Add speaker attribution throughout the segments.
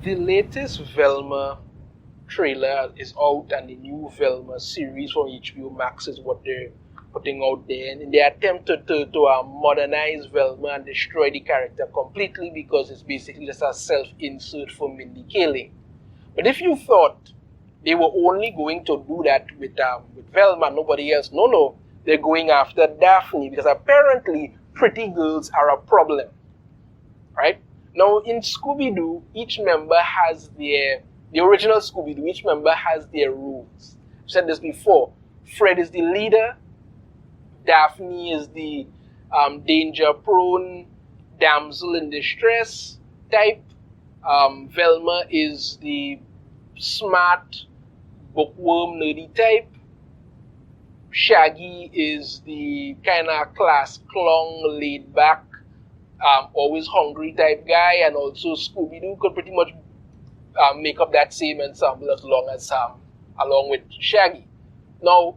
Speaker 1: The latest Velma trailer is out, and the new Velma series from HBO Max is what they're putting out there. And they attempted to modernize Velma and destroy the character completely because it's basically just a self-insert for Mindy Kaling. But if you thought they were only going to do that with Velma, nobody else, no, they're going after Daphne because apparently pretty girls are a problem, right? Now in Scooby-Doo, each member has the original Scooby-Doo, each member has their rules. I've said this before. Fred is the leader. Daphne is the danger-prone damsel in distress type. Velma is the smart, bookworm, nerdy type. Shaggy is the kind of class clown, laid back, always hungry type guy, and also Scooby-Doo could pretty much make up that same ensemble along with Shaggy. Now,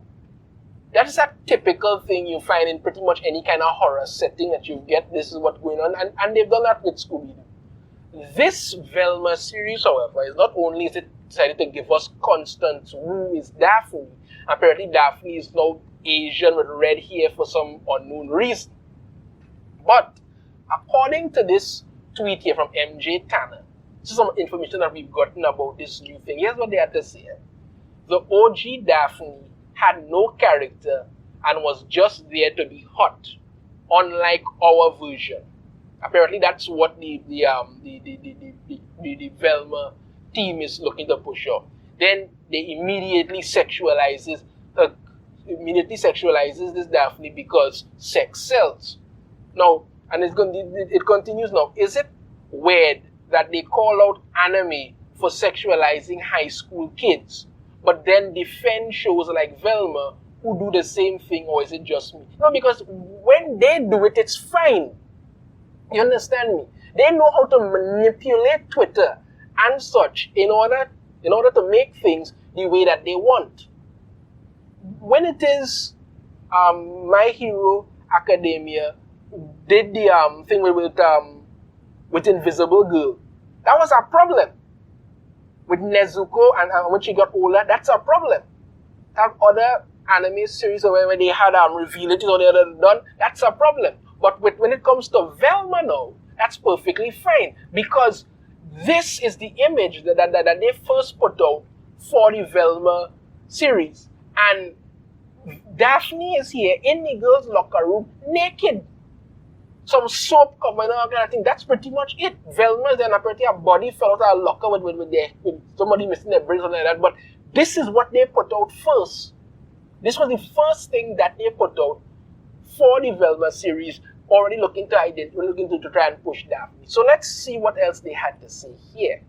Speaker 1: that is a typical thing you find in pretty much any kind of horror setting that you get. This is what's going on, and they've done that with Scooby-Doo. This Velma series, however, is not only is it decided to give us Constance Wu is Daphne. Apparently Daphne is now Asian with red hair for some unknown reason. But according to this tweet here from MJ Tanner, this is some information that we've gotten about this new thing. Here's what they had to say. The OG Daphne had no character and was just there to be hot, unlike our version. Apparently that's what the Velma team is looking to push off. Then they immediately sexualizes this Daphne because sex sells. Now, and it continues now. Is it weird that they call out anime for sexualizing high school kids, but then defend shows like Velma who do the same thing, or is it just me? No, because when they do it, it's fine. You understand me? They know how to manipulate Twitter and such in order to make things the way that they want. When it is My Hero Academia did the thing with Invisible Girl, that was a problem. With Nezuko and when she got older, that's a problem. That other anime series where they had revealed it or the other done, that's a problem. But when it comes to Velma now, that's perfectly fine because this is the image that they first put out for the Velma series. And Daphne is here in the girls' locker room naked. Some soap covering all kind of thing. That's pretty much it. Velma is then apparently a body fell out of a locker with somebody missing their brain, something like that. But this is what they put out first. This was the first thing that they put out for the Velma series, already looking to try and push Daphne. So let's see what else they had to say here.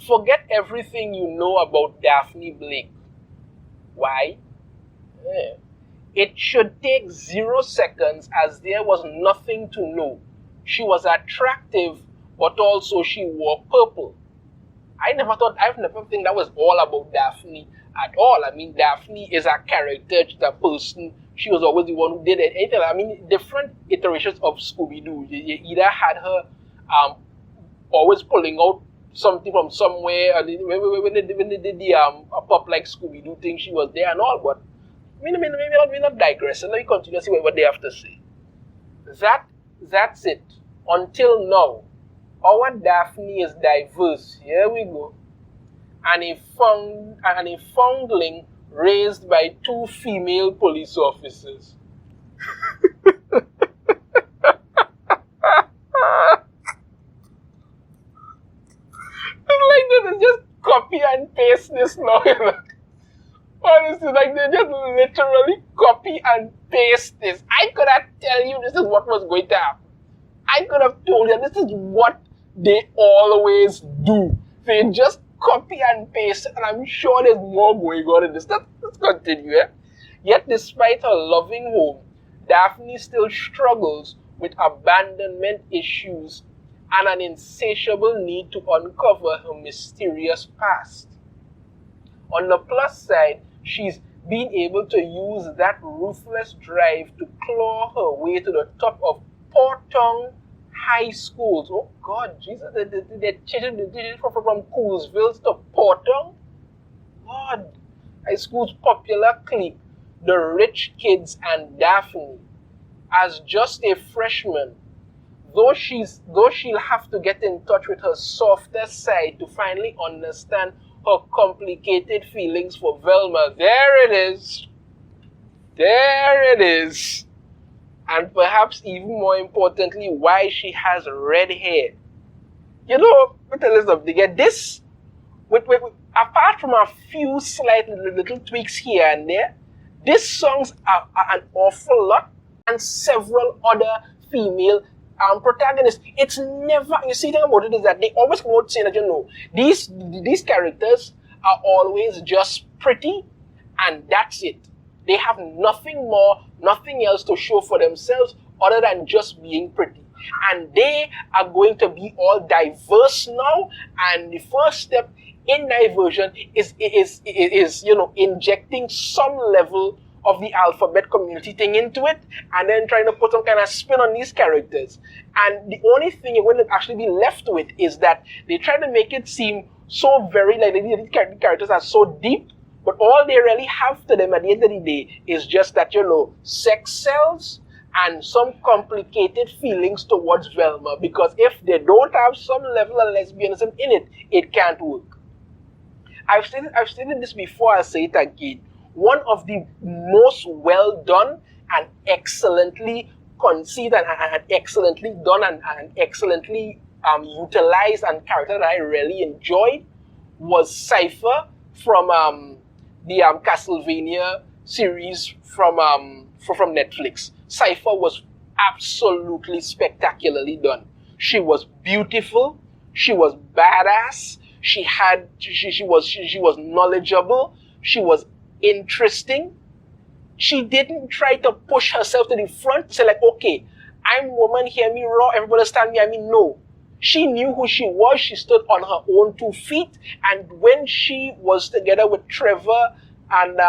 Speaker 1: Forget everything you know about Daphne Blake. Why? It should take 0 seconds as there was nothing to know. She was attractive, but also she wore purple. I've never think that was all about Daphne at all. I mean, Daphne is a character, she's a person. She was always the one who did anything. I mean, different iterations of Scooby-Doo. You either had her always pulling out something from somewhere, and when they did the pop like Scooby-Doo thing, she was there and all. But maybe not digressing. Let me continue to see what they have to say. That's it. Until now, our Daphne is diverse. Here we go. And a foundling raised by 2 female police officers. It's like they just copy and paste this now. Honestly, like they just literally copy and paste this. I could have tell you this is what was going to happen. I could have told you this is what they always do. They just copy and paste, and I'm sure there's more going on in this. Let's continue. Yet despite her loving home, Daphne still struggles with abandonment issues and an insatiable need to uncover her mysterious past. On the plus side, she's been able to use that ruthless drive to claw her way to the top of Portong high schools. Oh God, Jesus, they're changing from Coolsville to Porter. God, high school's popular clique, the rich kids and Daphne, as just a freshman, though she'll have to get in touch with her softer side to finally understand her complicated feelings for Velma. There it is. There it is. And perhaps even more importantly, why she has red hair. You know, let me tell you something. This, apart from a few slight little tweaks here and there, these songs are an awful lot, and several other female protagonists. It's never, you see, the thing about it is that they always come out saying that, you know, these characters are always just pretty, and that's it. They have nothing more, nothing else to show for themselves other than just being pretty. And they are going to be all diverse now, and the first step in diversion is you know, injecting some level of the alphabet community thing into it, and then trying to put some kind of spin on these characters. And the only thing you're going to actually be left with is that they try to make it seem so very like these characters are so deep, but all they really have to them at the end of the day is just that, you know, sex sells and some complicated feelings towards Velma, because if they don't have some level of lesbianism in it, it can't work. I've stated this before, I'll say it again. One of the most well done and excellently conceived and excellently done and excellently utilized and character that I really enjoyed was Cypher from the Castlevania series from Netflix. Cypher was absolutely spectacularly done. She was beautiful. She was badass. She was knowledgeable. She was interesting. She didn't try to push herself to the front, say like, okay, I'm woman, hear me raw, everybody understand me. I mean, no. She knew who she was. She stood on her own 2 feet. And when she was together with Trevor and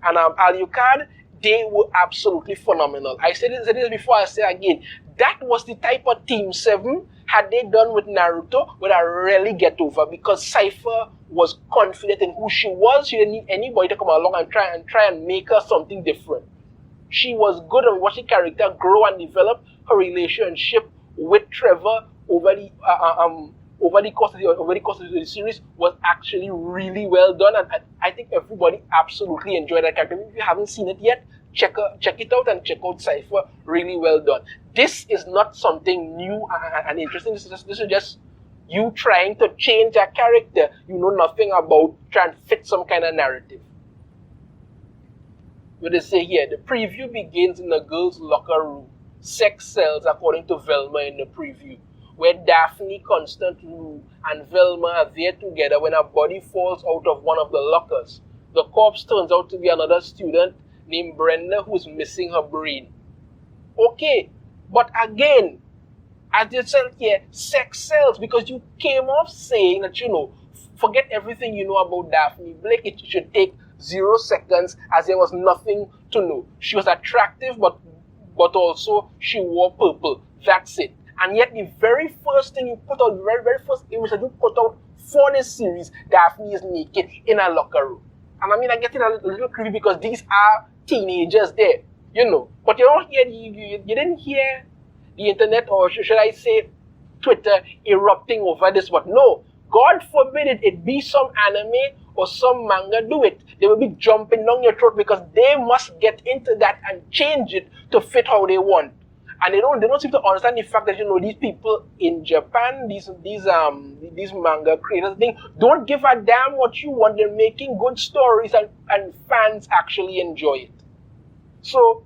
Speaker 1: Alucard, they were absolutely phenomenal. I said this before, I say again. That was the type of Team 7 had they done with Naruto would I really get over, because Cypher was confident in who she was. She didn't need anybody to come along and try and make her something different. She was good at watching character grow and develop. Her relationship with Trevor over the course of the series was actually really well done, and I think everybody absolutely enjoyed that character. If you haven't seen it yet, check it out and check out Cypher. Really well done. This is not something new and interesting. This is just you trying to change a character you know nothing about, trying to fit some kind of narrative. What they say here, the preview begins in the girls' locker room. Sex sells, according to Velma in the preview, where Daphne, Constantine, and Velma are there together when a body falls out of one of the lockers. The corpse turns out to be another student named Brenda who's missing her brain. Okay, but again, as you said here, sex sells, because you came off saying that, you know, forget everything you know about Daphne Blake. It should take 0 seconds, as there was nothing to know. She was attractive, but also she wore purple. That's it. And yet the very first thing you put out, the very first image that you put out for this series, Daphne is naked in a locker room. And I mean, I get it a little creepy because these are teenagers there, you know. But you don't hear, you didn't hear the internet, or should I say Twitter, erupting over this. But no, God forbid it be some anime or some manga do it. They will be jumping down your throat because they must get into that and change it to fit how they want. And they don't seem to understand the fact that, you know, these people in Japan, these manga creators, don't give a damn what you want. They're making good stories and fans actually enjoy it. So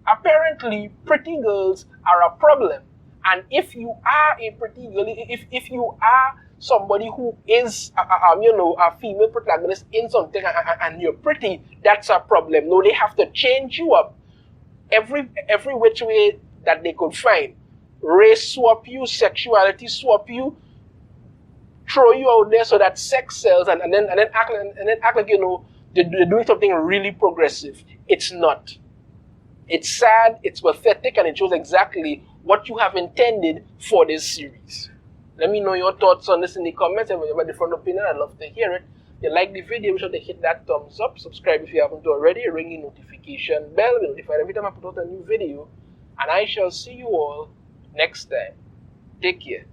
Speaker 1: apparently pretty girls are a problem. And if you are a pretty girl, if you are somebody who is a female protagonist in something and you're pretty, that's a problem. No, they have to change you up every which way that they could find. Race swap you, sexuality swap you, throw you out there so that sex sells, and then act like, you know, they're doing something really progressive. It's not. It's sad, it's pathetic, and it shows exactly what you have intended for this series. Let me know your thoughts on this in the comments. If you have a different opinion, I'd love to hear it. If you like the video, be sure to hit that thumbs up. Subscribe if you haven't already. Ring the notification bell. Be notified every time I put out a new video. And I shall see you all next time. Take care.